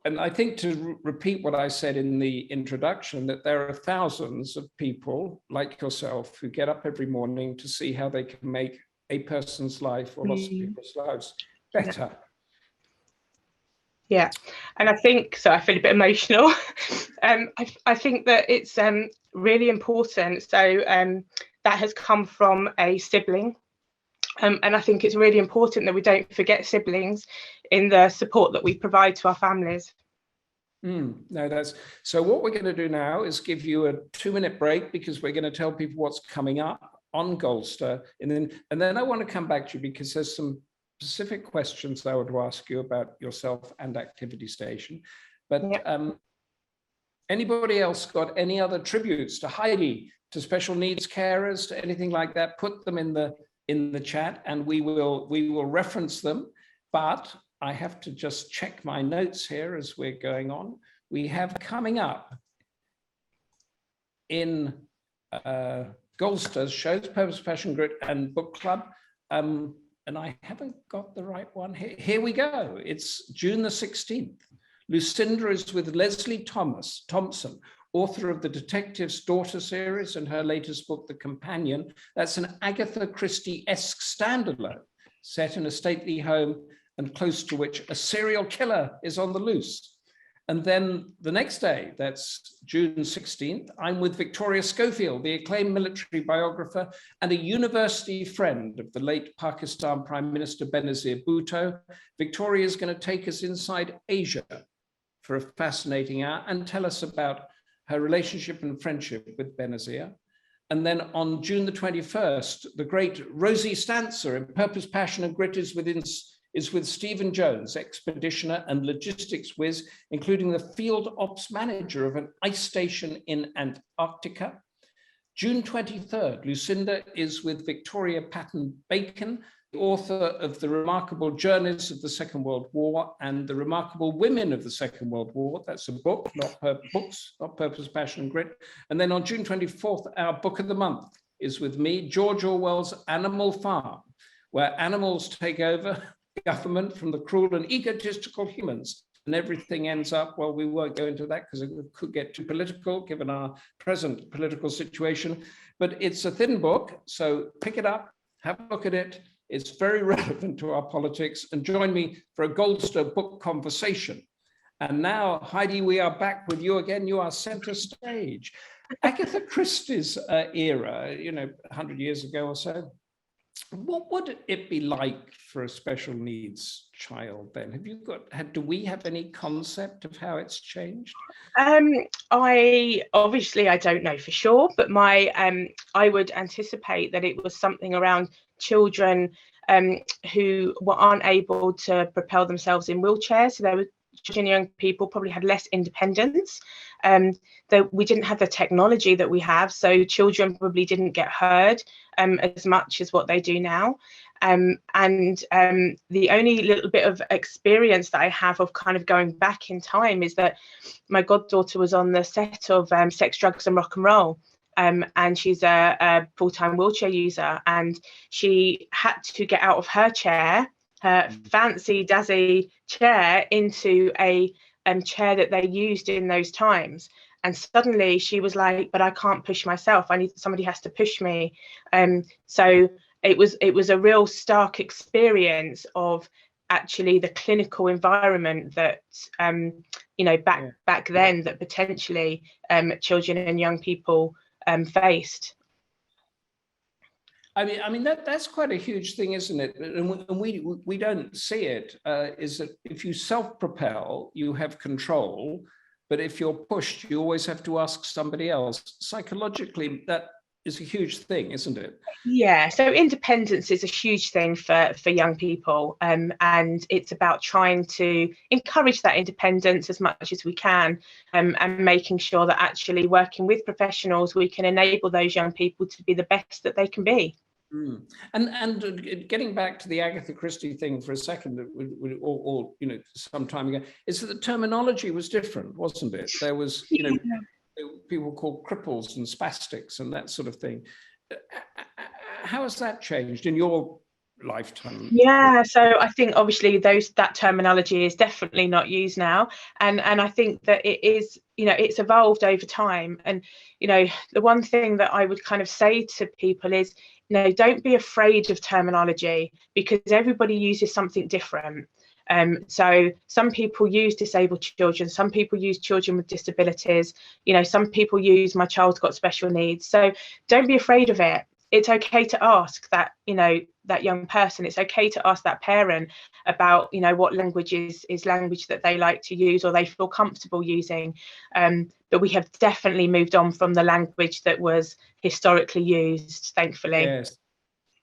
I think to repeat what I said in the introduction, that there are thousands of people like yourself who get up every morning to see how they can make a person's life or lots of people's lives better.
Yeah, and I think, so I feel a bit emotional. I think that it's really important. So that has come from a sibling. And I think it's really important that we don't forget siblings in the support that we provide to our families.
No, that's so. What we're going to do now is give you a 2-minute break because we're going to tell people what's coming up on Goldster, and then I want to come back to you because there's some specific questions I would ask you about yourself and Activity Station. But anybody else got any other tributes to Heidi, to special needs carers, to anything like that? Put them in the chat, and we will reference them. But I have to just check my notes here as we're going on. We have coming up in Goldster's shows, Purpose, Passion, Grit, and Book Club. And I haven't got the right one here. Here we go. It's June the 16th. Lucinda is with Leslie Thompson, author of the Detective's Daughter series and her latest book, The Companion. That's an Agatha Christie-esque standalone set in a stately home and close to which a serial killer is on the loose. And then the next day, that's June 16th, I'm with Victoria Schofield, the acclaimed military biographer and a university friend of the late Pakistan Prime Minister Benazir Bhutto. Victoria is going to take us inside Asia for a fascinating hour and tell us about her relationship and friendship with Benazir. And then on June the 21st, the great Rosie Stancer in Purpose, Passion and Grit is is with Stephen Jones, expeditioner and logistics whiz, including the field ops manager of an ice station in Antarctica. June 23rd, Lucinda is with Victoria Patton Bacon, the author of The Remarkable Journeys of the Second World War and The Remarkable Women of the Second World War. That's a book, not books, not Purpose, Passion and Grit. And then on June 24th, our book of the month is with me, George Orwell's Animal Farm, where animals take over government from the cruel and egotistical humans. And everything ends up, well, we won't go into that because it could get too political given our present political situation. But it's a thin book, so pick it up, have a look at it. It's very relevant to our politics. And join me for a Goldster book conversation. And now, Heidi, we are back with you again. You are center stage. Agatha Christie's era, 100 years ago or so. What would it be like for a special needs child then? Do we have any concept of how it's changed?
I don't know for sure, but I would anticipate that it was something around children who aren't able to propel themselves in wheelchairs. So there were children, young people probably had less independence. That we didn't have the technology that we have, so children probably didn't get heard as much as what they do now. And the only little bit of experience that I have of kind of going back in time is that my goddaughter was on the set of Sex, Drugs and Rock and Roll. And she's a full-time wheelchair user, and she had to get out of her chair, her fancy dazzy chair, into a chair that they used in those times. And suddenly she was like, but I can't push myself. Somebody has to push me. So it was a real stark experience of actually the clinical environment that back then that potentially children and young people faced.
I mean that's quite a huge thing, isn't it? And we don't see it. Is that if you self-propel, you have control, but if you're pushed, you always have to ask somebody else. Psychologically, that is a huge thing, isn't it?
Yeah. So independence is a huge thing for young people, and it's about trying to encourage that independence as much as we can, and making sure that actually working with professionals, we can enable those young people to be the best that they can be.
Mm. And getting back to the Agatha Christie thing for a second, or some time ago, is that the terminology was different, wasn't it? There was, people called cripples and spastics and that sort of thing. How has that changed in your lifetime?
Yeah, so I think obviously that terminology is definitely not used now, and I think that it is, it's evolved over time. And the one thing that I would kind of say to people is, don't be afraid of terminology, because everybody uses something different. So some people use disabled children, some people use children with disabilities, some people use my child's got special needs. So don't be afraid of it. It's okay to ask that, that young person. It's okay to ask that parent about, what language is language that they like to use or they feel comfortable using. But we have definitely moved on from the language that was historically used, thankfully.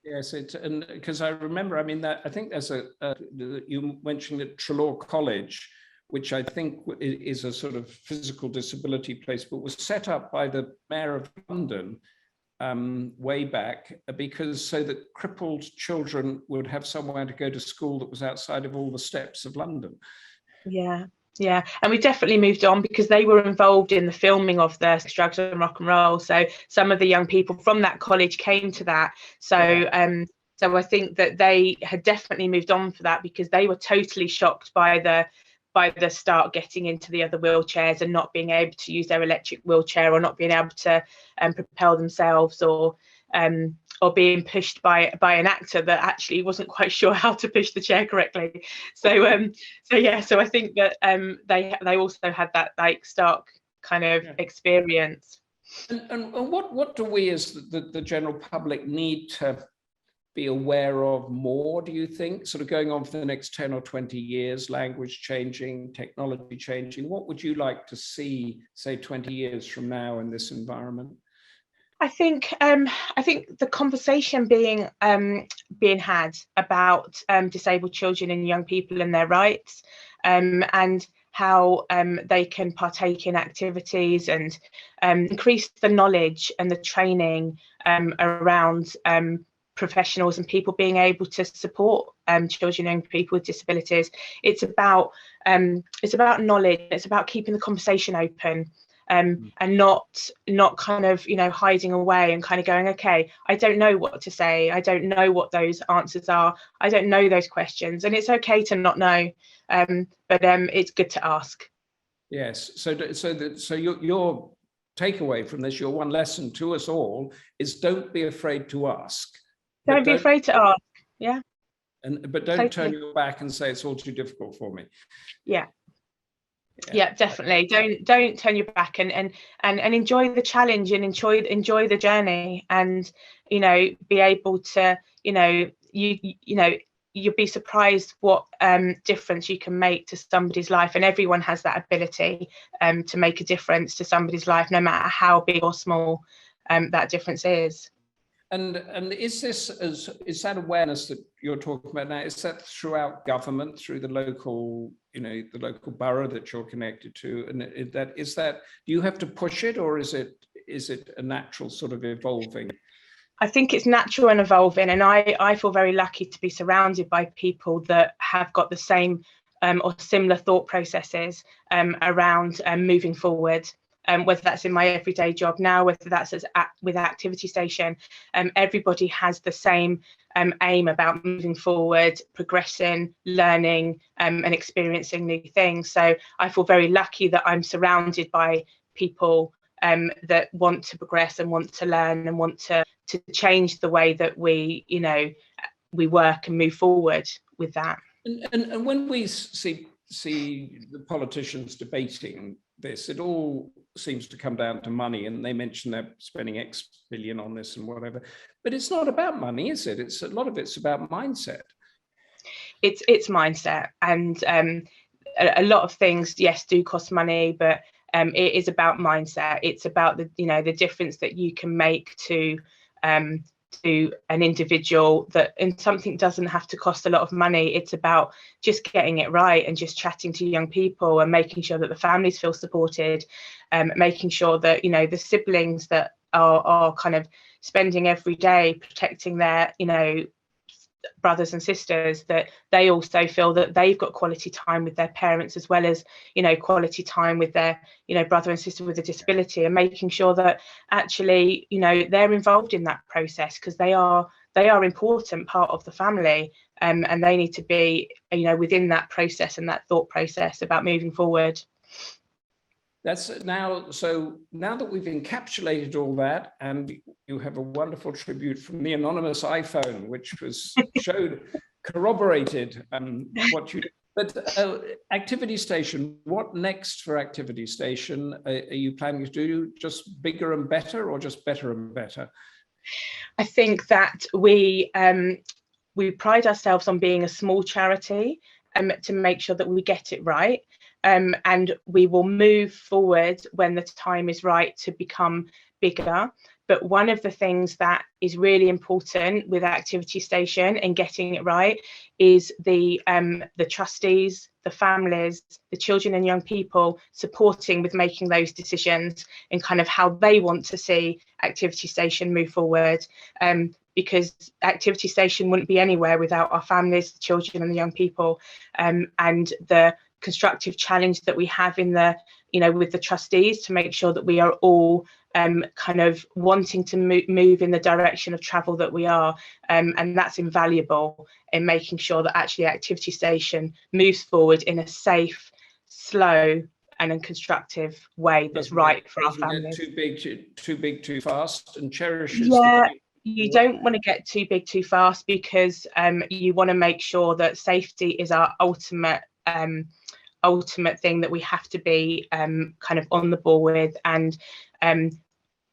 Yes, and because I remember, I think there's you mentioned at Trelaw College, which I think is a sort of physical disability place, but was set up by the Mayor of London way back, because so that crippled children would have somewhere to go to school that was outside of all the steps of London.
Yeah, and we definitely moved on because they were involved in the filming of the Sex, Drugs and Rock and Roll. So some of the young people from that college came to that. So so I think that they had definitely moved on for that, because they were totally shocked by the start getting into the other wheelchairs and not being able to use their electric wheelchair, or not being able to propel themselves, or being pushed by an actor that actually wasn't quite sure how to push the chair correctly. So I think that they also had that stark kind of experience.
And what do we as the general public need to be aware of more, do you think, sort of going on for the next 10 or 20 years, language changing, technology changing? What would you like to see, say, 20 years from now in this environment?
I think the conversation being had about disabled children and young people and their rights, and how they can partake in activities and increase the knowledge and the training around professionals and people being able to support children and young people with disabilities. It's about knowledge. It's about keeping the conversation open. And not kind of, you know, hiding away and kind of going, okay, I don't know what to say, I don't know what those answers are, I don't know those questions, and it's okay to not know, but it's good to ask.
Yes. So your takeaway from this, your one lesson to us all, is don't be afraid to ask.
Don't be afraid to ask. Yeah.
But don't turn your back and say it's all too difficult for me.
Yeah, definitely. Don't turn your back, and enjoy the challenge, and enjoy the journey, and, you know, be able to, you know, you'll be surprised what difference you can make to somebody's life, and everyone has that ability to make a difference to somebody's life, no matter how big or small that difference is.
And is that awareness that you're talking about now, is that throughout government, through the local, you know, the local borough that you're connected to, and is that do you have to push it, or is it a natural sort of evolving?
I think it's natural and evolving, and I feel very lucky to be surrounded by people that have got the same or similar thought processes around moving forward. Whether that's in my everyday job now, whether that's with Activity Station, everybody has the same aim about moving forward, progressing, learning, and experiencing new things. So I feel very lucky that I'm surrounded by people that want to progress and want to learn and want to change the way that we, you know, we work and move forward with that.
And when we see the politicians debating this, it all seems to come down to money, and they mention they're spending X billion on this and whatever, but it's not about money, is it? It's a lot of it's about mindset.
It's mindset, and a lot of things, yes, do cost money, but it is about mindset. It's about the, you know, the difference that you can make to an individual, that, and something doesn't have to cost a lot of money. It's about just getting it right and just chatting to young people and making sure that the families feel supported, making sure that, you know, the siblings that are kind of spending every day protecting their, you know, brothers and sisters, that they also feel that they've got quality time with their parents, as well as, you know, quality time with their, you know, brother and sister with a disability, and making sure that actually, you know, they're involved in that process, because they are important part of the family, and they need to be, you know, within that process and that thought process about moving forward.
That's now, so now that we've encapsulated all that, and you have a wonderful tribute from the anonymous iPhone, which was corroborated what you did. But Activity Station, what next for Activity Station? Are you planning to do just bigger and better, or just better and better?
I think that we pride ourselves on being a small charity, to make sure that we get it right. And we will move forward when the time is right to become bigger. But one of the things that is really important with Activity Station and getting it right is the trustees, the families, the children and young people supporting with making those decisions and kind of how they want to see Activity Station move forward. Because Activity Station wouldn't be anywhere without our families, the children and the young people, and the constructive challenge that we have in the, you know, with the trustees, to make sure that we are all kind of wanting to move in the direction of travel that we are, and that's invaluable in making sure that actually Activity Station moves forward in a safe, slow and a constructive way that's right for our families.
Too big too fast, and cherishes.
Yeah, you don't want to get too big too fast, because you want to make sure that safety is our ultimate thing that we have to be kind of on the ball with. And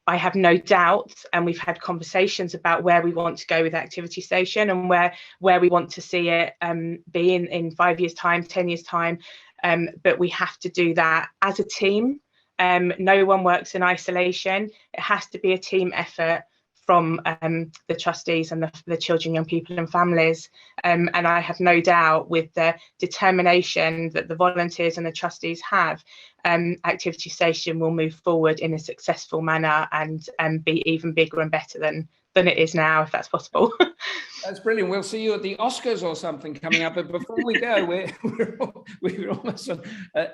I have no doubt, and we've had conversations about where we want to go with Activity Station and where we want to see it be in 5 years time, 10 years time, but we have to do that as a team, No one works in isolation. It has to be a team effort from the trustees and the children, young people and families. And I have no doubt with the determination that the volunteers and the trustees have, Activity Station will move forward in a successful manner and be even bigger and better than it is now, if that's possible.
That's brilliant. We'll see you at the Oscars or something coming up. But before we go, we're almost on.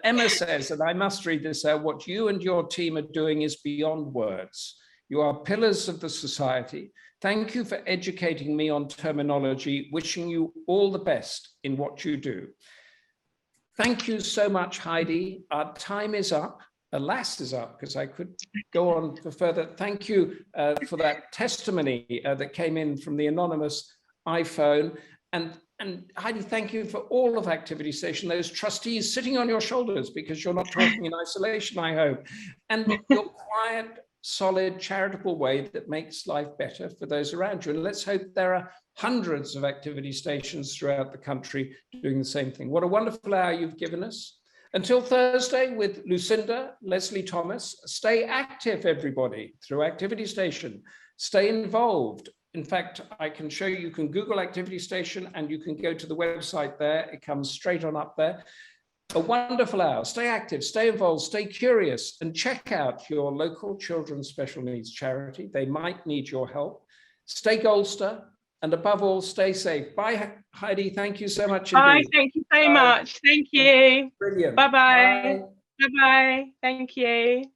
Emma says, and I must read this out, what you and your team are doing is beyond words. You are pillars of the society. Thank you for educating me on terminology. Wishing you all the best in what you do. Thank you so much, Heidi. Our time is up. Alas is up, because I could go on for further. Thank you for that testimony that came in from the anonymous iPhone. And Heidi, thank you for all of Activity Station, those trustees sitting on your shoulders, because you're not talking in isolation, I hope. And your quiet, solid, charitable way that makes life better for those around you. And let's hope there are hundreds of Activity Stations throughout the country doing the same thing. What a wonderful hour you've given us. Until Thursday with Lucinda, Leslie Thomas, stay active, everybody, through Activity Station. Stay involved. In fact, I can show you, you can Google Activity Station and you can go to the website there. It comes straight on up there. A wonderful hour. Stay active, stay involved, stay curious, and check out your local children's special needs charity. They might need your help. Stay Goldster, and above all, stay safe. Bye, Heidi. Thank you so much indeed.
Bye, thank you so much. Thank you.
Brilliant.
Bye-bye. Bye-bye. Thank you.